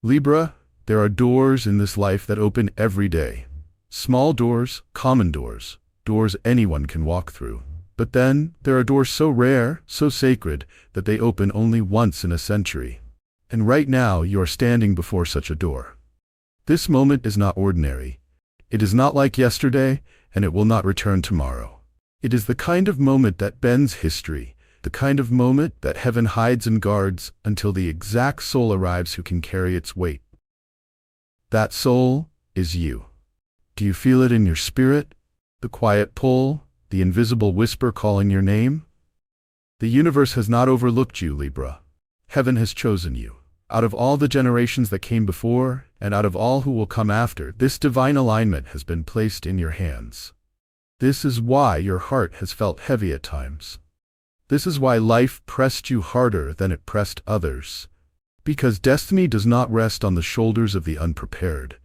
Libra, there are doors in this life that open every day. Small doors, common doors, doors anyone can walk through. But then, there are doors so rare, so sacred, that they open only once in a century. And right now, you are standing before such a door. This moment is not ordinary. It is not like yesterday, and it will not return tomorrow. It is the kind of moment that bends history, the kind of moment that heaven hides and guards until the exact soul arrives who can carry its weight. That soul is you. Do you feel it in your spirit? The quiet pull, the invisible whisper calling your name? The universe has not overlooked you, Libra. Heaven has chosen you. Out of all the generations that came before, and out of all who will come after, this divine alignment has been placed in your hands. This is why your heart has felt heavy at times. This is why life pressed you harder than it pressed others. Because destiny does not rest on the shoulders of the unprepared.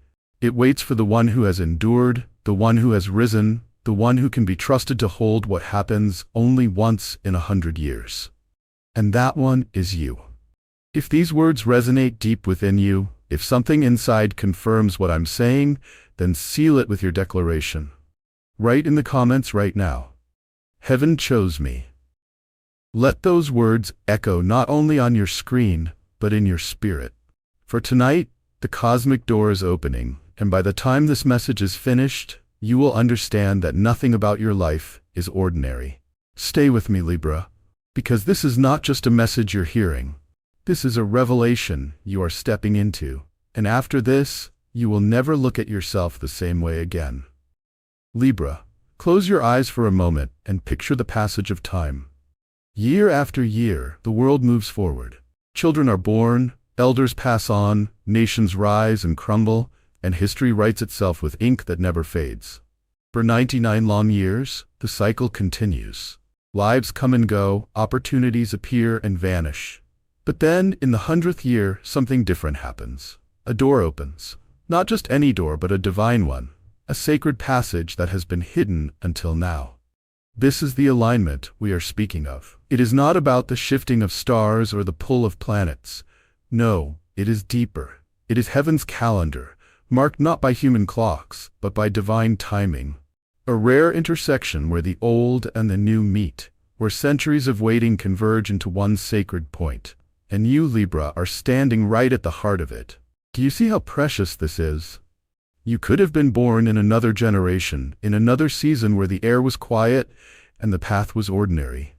It waits for the one who has endured, the one who has risen, the one who can be trusted to hold what happens only once in 100 years. And that one is you. If these words resonate deep within you, if something inside confirms what I'm saying, then seal it with your declaration. Write in the comments right now. Heaven chose me. Let those words echo not only on your screen, but in your spirit. For tonight, the cosmic door is opening, and by the time this message is finished, you will understand that nothing about your life is ordinary. Stay with me, Libra, because this is not just a message you're hearing. This is a revelation you are stepping into, and after this, you will never look at yourself the same way again. Libra, close your eyes for a moment and picture the passage of time. Year after year, the world moves forward. Children are born, elders pass on, nations rise and crumble, and history writes itself with ink that never fades. For 99 long years, the cycle continues. Lives come and go, opportunities appear and vanish. But then, in the 100th year, something different happens. A door opens. Not just any door, but a divine one. A sacred passage that has been hidden until now. This is the alignment we are speaking of. It is not about the shifting of stars or the pull of planets. No, it is deeper. It is heaven's calendar, marked not by human clocks, but by divine timing. A rare intersection where the old and the new meet, where centuries of waiting converge into one sacred point. And you, Libra, are standing right at the heart of it. Do you see how precious this is? You could have been born in another generation, in another season where the air was quiet and the path was ordinary.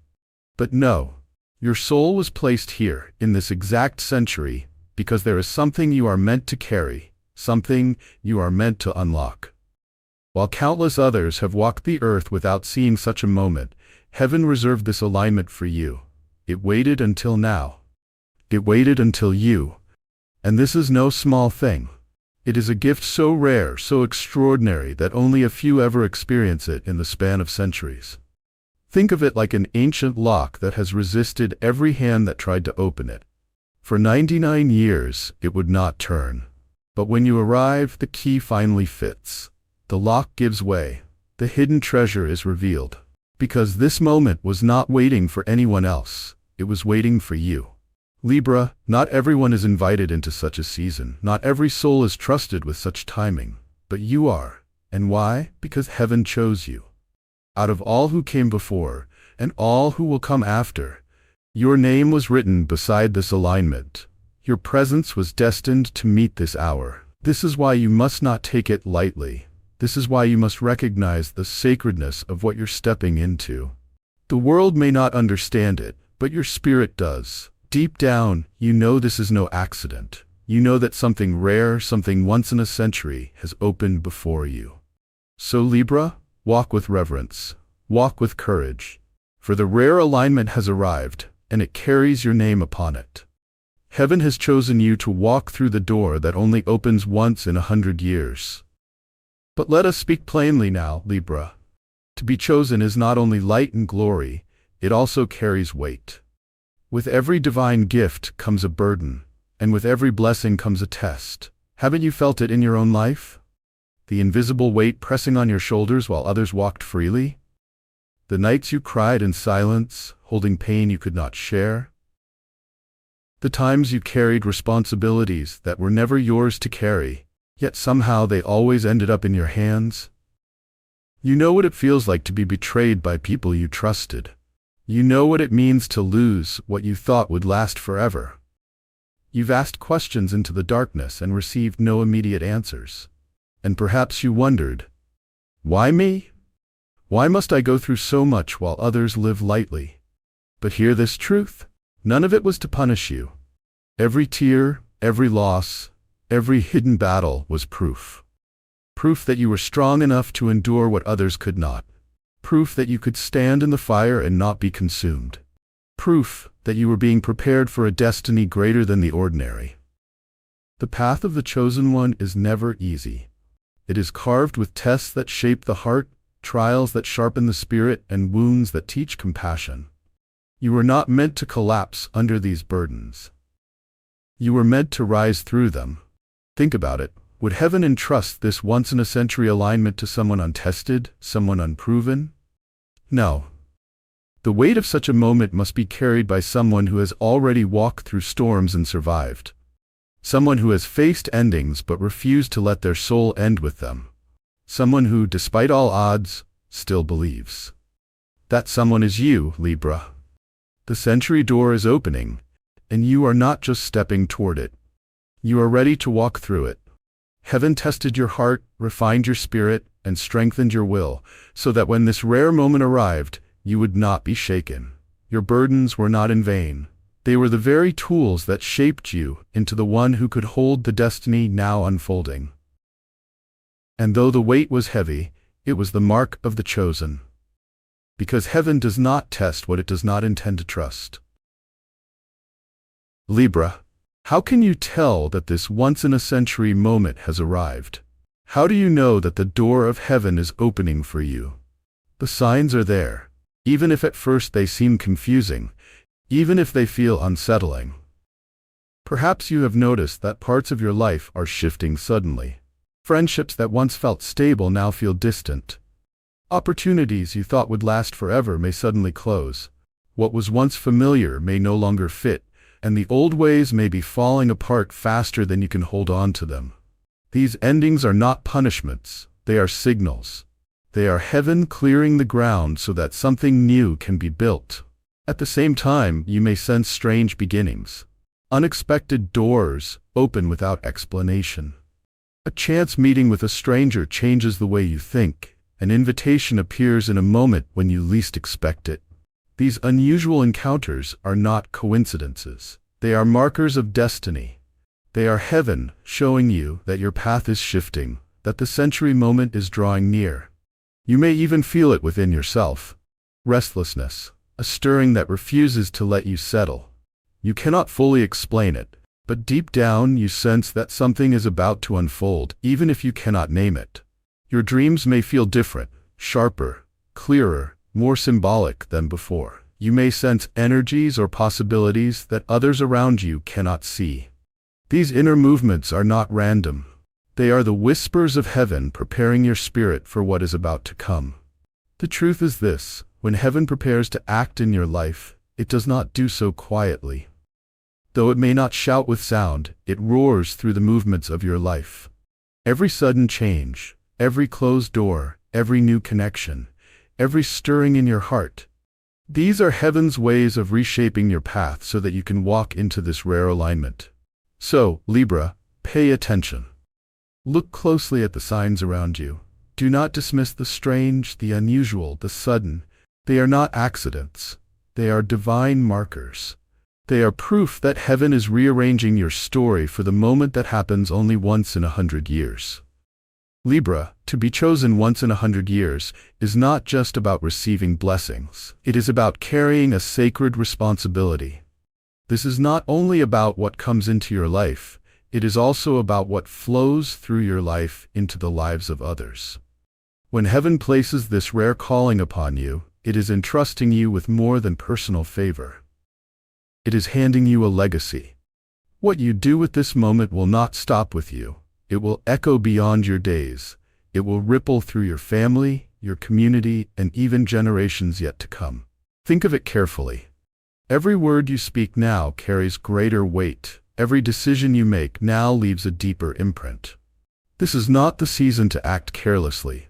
But no, your soul was placed here, in this exact century, because there is something you are meant to carry, something you are meant to unlock. While countless others have walked the earth without seeing such a moment, heaven reserved this alignment for you. It waited until now. It waited until you. And this is no small thing. It is a gift so rare, so extraordinary that only a few ever experience it in the span of centuries. Think of it like an ancient lock that has resisted every hand that tried to open it. For 99 years, it would not turn. But when you arrive, the key finally fits. The lock gives way. The hidden treasure is revealed. Because this moment was not waiting for anyone else. It was waiting for you. Libra, not everyone is invited into such a season. Not every soul is trusted with such timing. But you are. And why? Because heaven chose you. Out of all who came before, and all who will come after, your name was written beside this alignment. Your presence was destined to meet this hour. This is why you must not take it lightly. This is why you must recognize the sacredness of what you're stepping into. The world may not understand it, but your spirit does. Deep down, you know this is no accident. You know that something rare, something once in a century, has opened before you. So Libra, walk with reverence. Walk with courage. For the rare alignment has arrived, and it carries your name upon it. Heaven has chosen you to walk through the door that only opens once in 100 years. But let us speak plainly now, Libra. To be chosen is not only light and glory, it also carries weight. With every divine gift comes a burden, and with every blessing comes a test. Haven't you felt it in your own life? The invisible weight pressing on your shoulders while others walked freely? The nights you cried in silence, holding pain you could not share? The times you carried responsibilities that were never yours to carry, yet somehow they always ended up in your hands. You know what it feels like to be betrayed by people you trusted. You know what it means to lose what you thought would last forever. You've asked questions into the darkness and received no immediate answers. And perhaps you wondered, why me? Why must I go through so much while others live lightly? But hear this truth. None of it was to punish you. Every tear, every loss, every hidden battle was proof. Proof that you were strong enough to endure what others could not. Proof that you could stand in the fire and not be consumed. Proof that you were being prepared for a destiny greater than the ordinary. The path of the chosen one is never easy. It is carved with tests that shape the heart, trials that sharpen the spirit, and wounds that teach compassion. You were not meant to collapse under these burdens. You were meant to rise through them. Think about it. Would heaven entrust this once-in-a-century alignment to someone untested, someone unproven? No. The weight of such a moment must be carried by someone who has already walked through storms and survived. Someone who has faced endings but refused to let their soul end with them. Someone who, despite all odds, still believes. That someone is you, Libra. The century door is opening, and you are not just stepping toward it. You are ready to walk through it. Heaven tested your heart, refined your spirit, and strengthened your will, so that when this rare moment arrived, you would not be shaken. Your burdens were not in vain. They were the very tools that shaped you into the one who could hold the destiny now unfolding. And though the weight was heavy, it was the mark of the chosen. Because heaven does not test what it does not intend to trust. Libra, how can you tell that this once-in-a-century moment has arrived? How do you know that the door of heaven is opening for you? The signs are there, even if at first they seem confusing, even if they feel unsettling. Perhaps you have noticed that parts of your life are shifting suddenly. Friendships that once felt stable now feel distant. Opportunities you thought would last forever may suddenly close. What was once familiar may no longer fit, and the old ways may be falling apart faster than you can hold on to them. These endings are not punishments, they are signals. They are heaven clearing the ground so that something new can be built. At the same time, you may sense strange beginnings. Unexpected doors open without explanation. A chance meeting with a stranger changes the way you think. An invitation appears in a moment when you least expect it. These unusual encounters are not coincidences. They are markers of destiny. They are heaven showing you that your path is shifting, that the century moment is drawing near. You may even feel it within yourself. Restlessness, a stirring that refuses to let you settle. You cannot fully explain it, but deep down you sense that something is about to unfold, even if you cannot name it. Your dreams may feel different, sharper, clearer, more symbolic than before. You may sense energies or possibilities that others around you cannot see. These inner movements are not random. They are the whispers of heaven preparing your spirit for what is about to come. The truth is this: when heaven prepares to act in your life, it does not do so quietly. Though it may not shout with sound, it roars through the movements of your life. Every sudden change, every closed door, every new connection, every stirring in your heart. These are heaven's ways of reshaping your path so that you can walk into this rare alignment. So, Libra, pay attention. Look closely at the signs around you. Do not dismiss the strange, the unusual, the sudden. They are not accidents. They are divine markers. They are proof that heaven is rearranging your story for the moment that happens only once in 100 years. Libra, to be chosen once in 100 years, is not just about receiving blessings. It is about carrying a sacred responsibility. This is not only about what comes into your life, it is also about what flows through your life into the lives of others. When heaven places this rare calling upon you, it is entrusting you with more than personal favor. It is handing you a legacy. What you do with this moment will not stop with you. It will echo beyond your days. It will ripple through your family, your community, and even generations yet to come. Think of it carefully. Every word you speak now carries greater weight. Every decision you make now leaves a deeper imprint. This is not the season to act carelessly.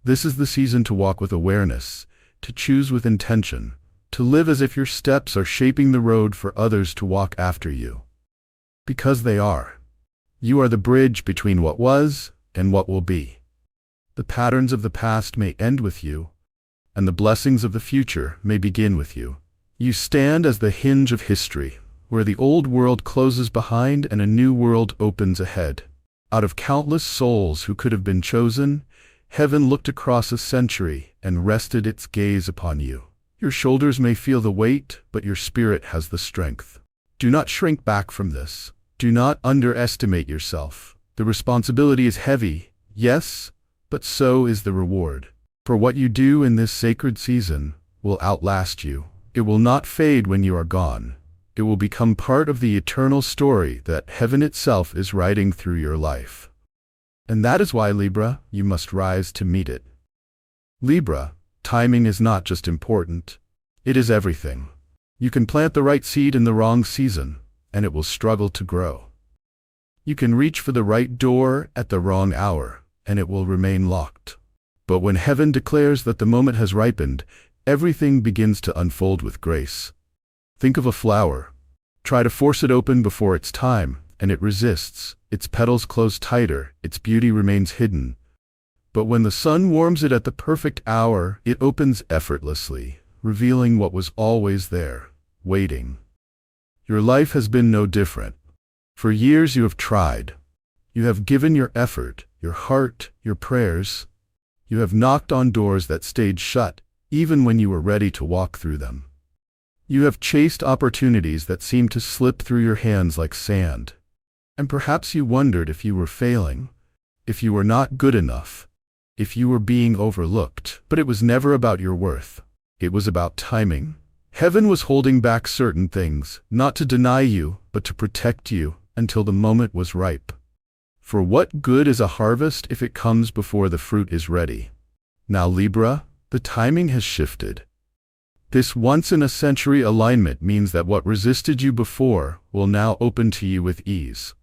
This is the season to walk with awareness, to choose with intention, to live as if your steps are shaping the road for others to walk after you. Because they are. You are the bridge between what was and what will be. The patterns of the past may end with you, and the blessings of the future may begin with you. You stand as the hinge of history, where the old world closes behind and a new world opens ahead. Out of countless souls who could have been chosen, heaven looked across a century and rested its gaze upon you. Your shoulders may feel the weight, but your spirit has the strength. Do not shrink back from this. Do not underestimate yourself. The responsibility is heavy, yes, but so is the reward. For what you do in this sacred season will outlast you. It will not fade when you are gone. It will become part of the eternal story that heaven itself is writing through your life. And that is why, Libra, you must rise to meet it. Libra, timing is not just important. It is everything. You can plant the right seed in the wrong season, and it will struggle to grow. You can reach for the right door at the wrong hour, and it will remain locked. But when heaven declares that the moment has ripened, everything begins to unfold with grace. Think of a flower. Try to force it open before its time, and it resists. Its petals close tighter, its beauty remains hidden. But when the sun warms it at the perfect hour, it opens effortlessly, revealing what was always there, waiting. Your life has been no different. For years you have tried. You have given your effort, your heart, your prayers. You have knocked on doors that stayed shut, even when you were ready to walk through them. You have chased opportunities that seemed to slip through your hands like sand. And perhaps you wondered if you were failing, if you were not good enough, if you were being overlooked. But it was never about your worth. It was about timing. Heaven was holding back certain things, not to deny you, but to protect you until the moment was ripe. For what good is a harvest if it comes before the fruit is ready? Now, Libra, the timing has shifted. This once-in-a-century alignment means that what resisted you before will now open to you with ease.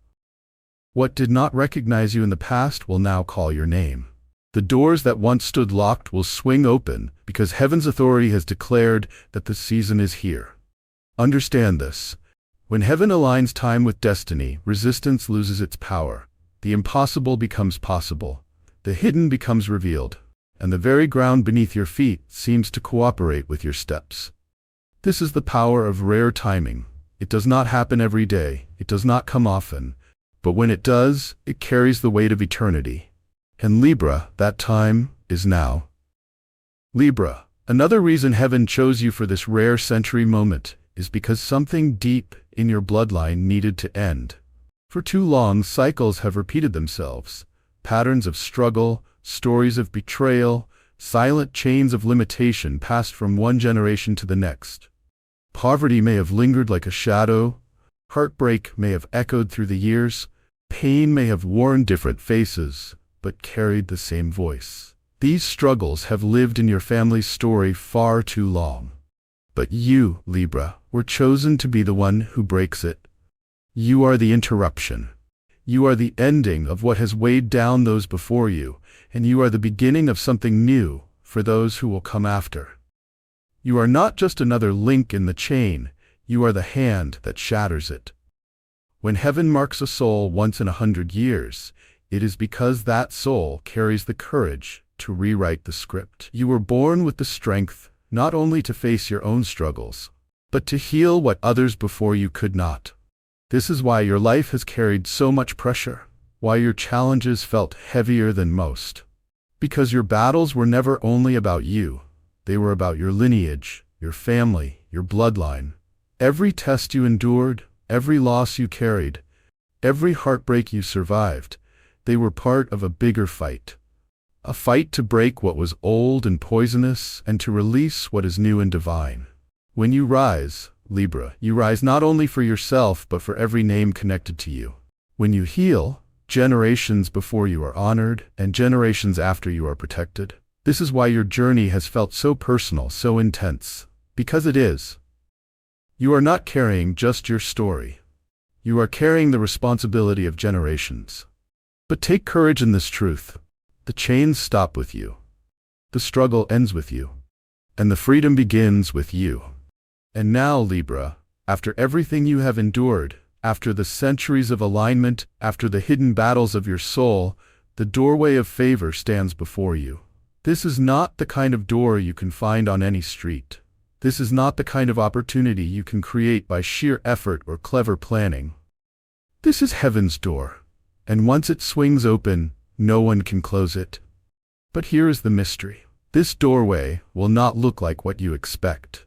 What did not recognize you in the past will now call your name. The doors that once stood locked will swing open because heaven's authority has declared that the season is here. Understand this. When heaven aligns time with destiny, resistance loses its power. The impossible becomes possible. The hidden becomes revealed. And the very ground beneath your feet seems to cooperate with your steps. This is the power of rare timing. It does not happen every day. It does not come often. But when it does, it carries the weight of eternity. And Libra, that time is now. Libra, another reason heaven chose you for this rare century moment is because something deep in your bloodline needed to end. For too long, cycles have repeated themselves. Patterns of struggle, stories of betrayal, silent chains of limitation passed from one generation to the next. Poverty may have lingered like a shadow. Heartbreak may have echoed through the years. Pain may have worn different faces, but carried the same voice. These struggles have lived in your family's story far too long. But you, Libra, were chosen to be the one who breaks it. You are the interruption. You are the ending of what has weighed down those before you, and you are the beginning of something new for those who will come after. You are not just another link in the chain, you are the hand that shatters it. When heaven marks a soul once in 100 years, it is because that soul carries the courage to rewrite the script. You were born with the strength not only to face your own struggles, but to heal what others before you could not. This is why your life has carried so much pressure, why your challenges felt heavier than most. Because your battles were never only about you, they were about your lineage, your family, your bloodline. Every test you endured, every loss you carried, every heartbreak you survived, they were part of a bigger fight. A fight to break what was old and poisonous and to release what is new and divine. When you rise, Libra, you rise not only for yourself but for every name connected to you. When you heal, generations before you are honored and generations after you are protected. This is why your journey has felt so personal, so intense. Because it is. You are not carrying just your story. You are carrying the responsibility of generations. But take courage in this truth. The chains stop with you. The struggle ends with you. And the freedom begins with you. And now, Libra, after everything you have endured, after the centuries of alignment, after the hidden battles of your soul, the doorway of favor stands before you. This is not the kind of door you can find on any street. This is not the kind of opportunity you can create by sheer effort or clever planning. This is heaven's door, and once it swings open, no one can close it. But here is the mystery. This doorway will not look like what you expect.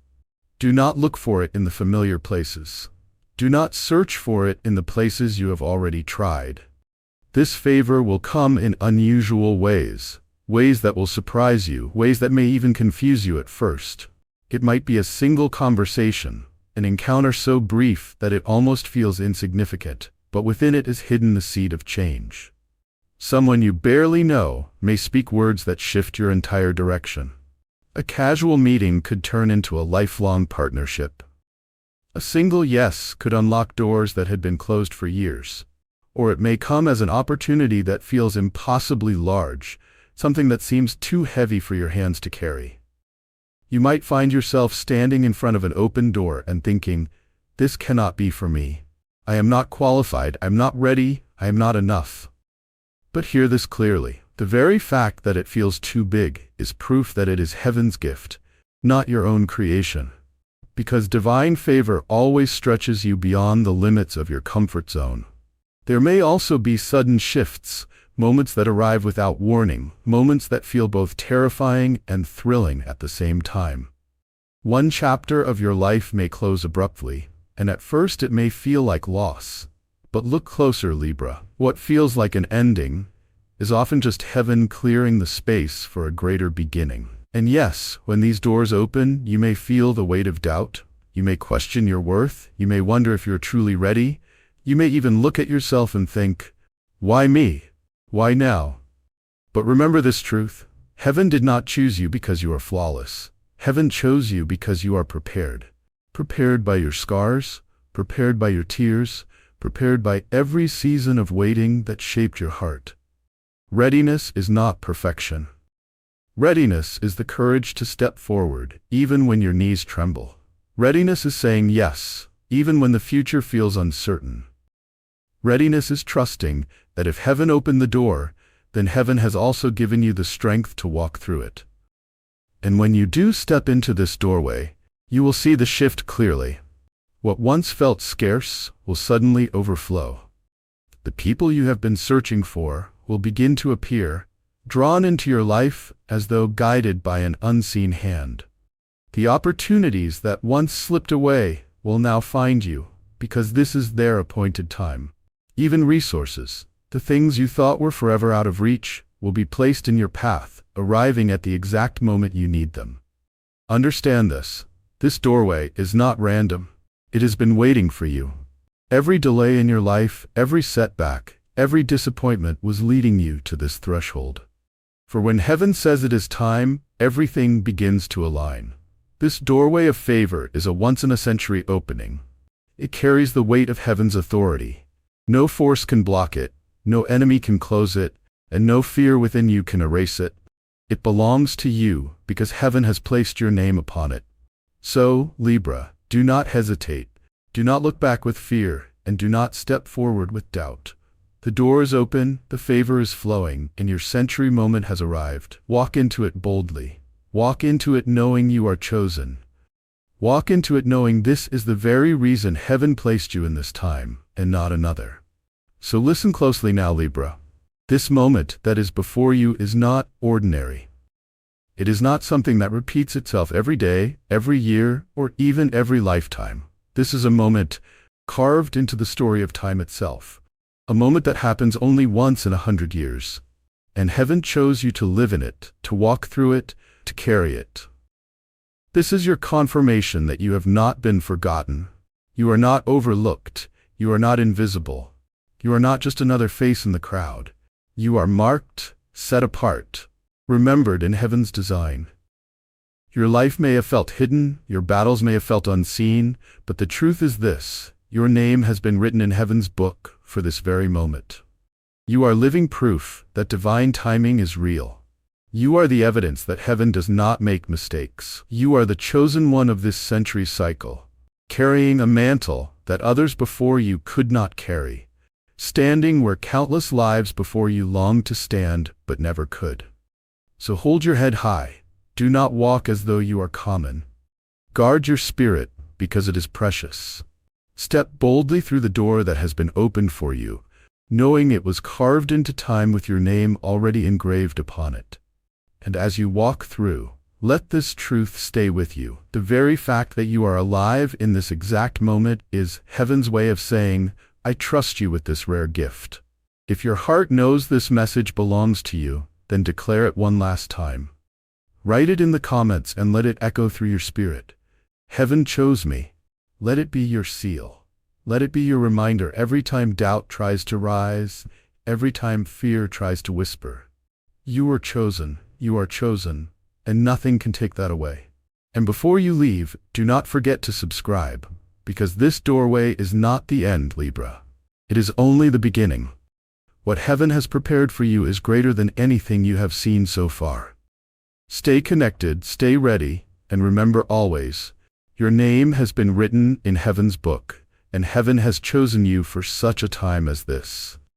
Do not look for it in the familiar places. Do not search for it in the places you have already tried. This favor will come in unusual ways, ways that will surprise you, ways that may even confuse you at first. It might be a single conversation, an encounter so brief that it almost feels insignificant, but within it is hidden the seed of change. Someone you barely know may speak words that shift your entire direction. A casual meeting could turn into a lifelong partnership. A single yes could unlock doors that had been closed for years. Or it may come as an opportunity that feels impossibly large, something that seems too heavy for your hands to carry. You might find yourself standing in front of an open door and thinking, "This cannot be for me. I am not qualified, I am not ready, I am not enough." But hear this clearly. The very fact that it feels too big is proof that it is heaven's gift, not your own creation. Because divine favor always stretches you beyond the limits of your comfort zone. There may also be sudden shifts, moments that arrive without warning, moments that feel both terrifying and thrilling at the same time. One chapter of your life may close abruptly, and at first it may feel like loss. But look closer, Libra. What feels like an ending is often just heaven clearing the space for a greater beginning. And yes, when these doors open, you may feel the weight of doubt. You may question your worth. You may wonder if you're truly ready. You may even look at yourself and think, "Why me? Why now?" But remember this truth. Heaven did not choose you because you are flawless. Heaven chose you because you are prepared. Prepared by your scars, prepared by your tears, prepared by every season of waiting that shaped your heart. Readiness is not perfection. Readiness is the courage to step forward, even when your knees tremble. Readiness is saying yes, even when the future feels uncertain. Readiness is trusting that if heaven opened the door, then heaven has also given you the strength to walk through it. And when you do step into this doorway, you will see the shift clearly. What once felt scarce will suddenly overflow. The people you have been searching for will begin to appear, drawn into your life as though guided by an unseen hand. The opportunities that once slipped away will now find you, because this is their appointed time. Even resources, the things you thought were forever out of reach, will be placed in your path, arriving at the exact moment you need them. Understand this. This doorway is not random. It has been waiting for you. Every delay in your life, every setback, every disappointment was leading you to this threshold. For when heaven says it is time, everything begins to align. This doorway of favor is a once-in-a-century opening. It carries the weight of heaven's authority. No force can block it, no enemy can close it, and no fear within you can erase it. It belongs to you because heaven has placed your name upon it. So, Libra, do not hesitate, do not look back with fear, and do not step forward with doubt. The door is open, the favor is flowing, and your century moment has arrived. Walk into it boldly. Walk into it knowing you are chosen. Walk into it knowing this is the very reason heaven placed you in this time, and not another. So listen closely now, Libra. This moment that is before you is not ordinary. It is not something that repeats itself every day, every year, or even every lifetime. This is a moment carved into the story of time itself. A moment that happens only once in 100 years. And heaven chose you to live in it, to walk through it, to carry it. This is your confirmation that you have not been forgotten. You are not overlooked. You are not invisible. You are not just another face in the crowd. You are marked, set apart, remembered in heaven's design. Your life may have felt hidden, your battles may have felt unseen, but the truth is this: your name has been written in heaven's book for this very moment. You are living proof that divine timing is real. You are the evidence that heaven does not make mistakes. You are the chosen one of this century's cycle, carrying a mantle that others before you could not carry, standing where countless lives before you longed to stand but never could. So hold your head high. Do not walk as though you are common. Guard your spirit, because it is precious. Step boldly through the door that has been opened for you, knowing it was carved into time with your name already engraved upon it. And as you walk through, let this truth stay with you. The very fact that you are alive in this exact moment is heaven's way of saying, I trust you with this rare gift. If your heart knows this message belongs to you, then declare it one last time. Write it in the comments and let it echo through your spirit. Heaven chose me. Let it be your seal. Let it be your reminder every time doubt tries to rise, every time fear tries to whisper. You are chosen, and nothing can take that away. And before you leave, do not forget to subscribe, because this doorway is not the end, Libra. It is only the beginning. What heaven has prepared for you is greater than anything you have seen so far. Stay connected, stay ready, and remember always, your name has been written in heaven's book, and heaven has chosen you for such a time as this.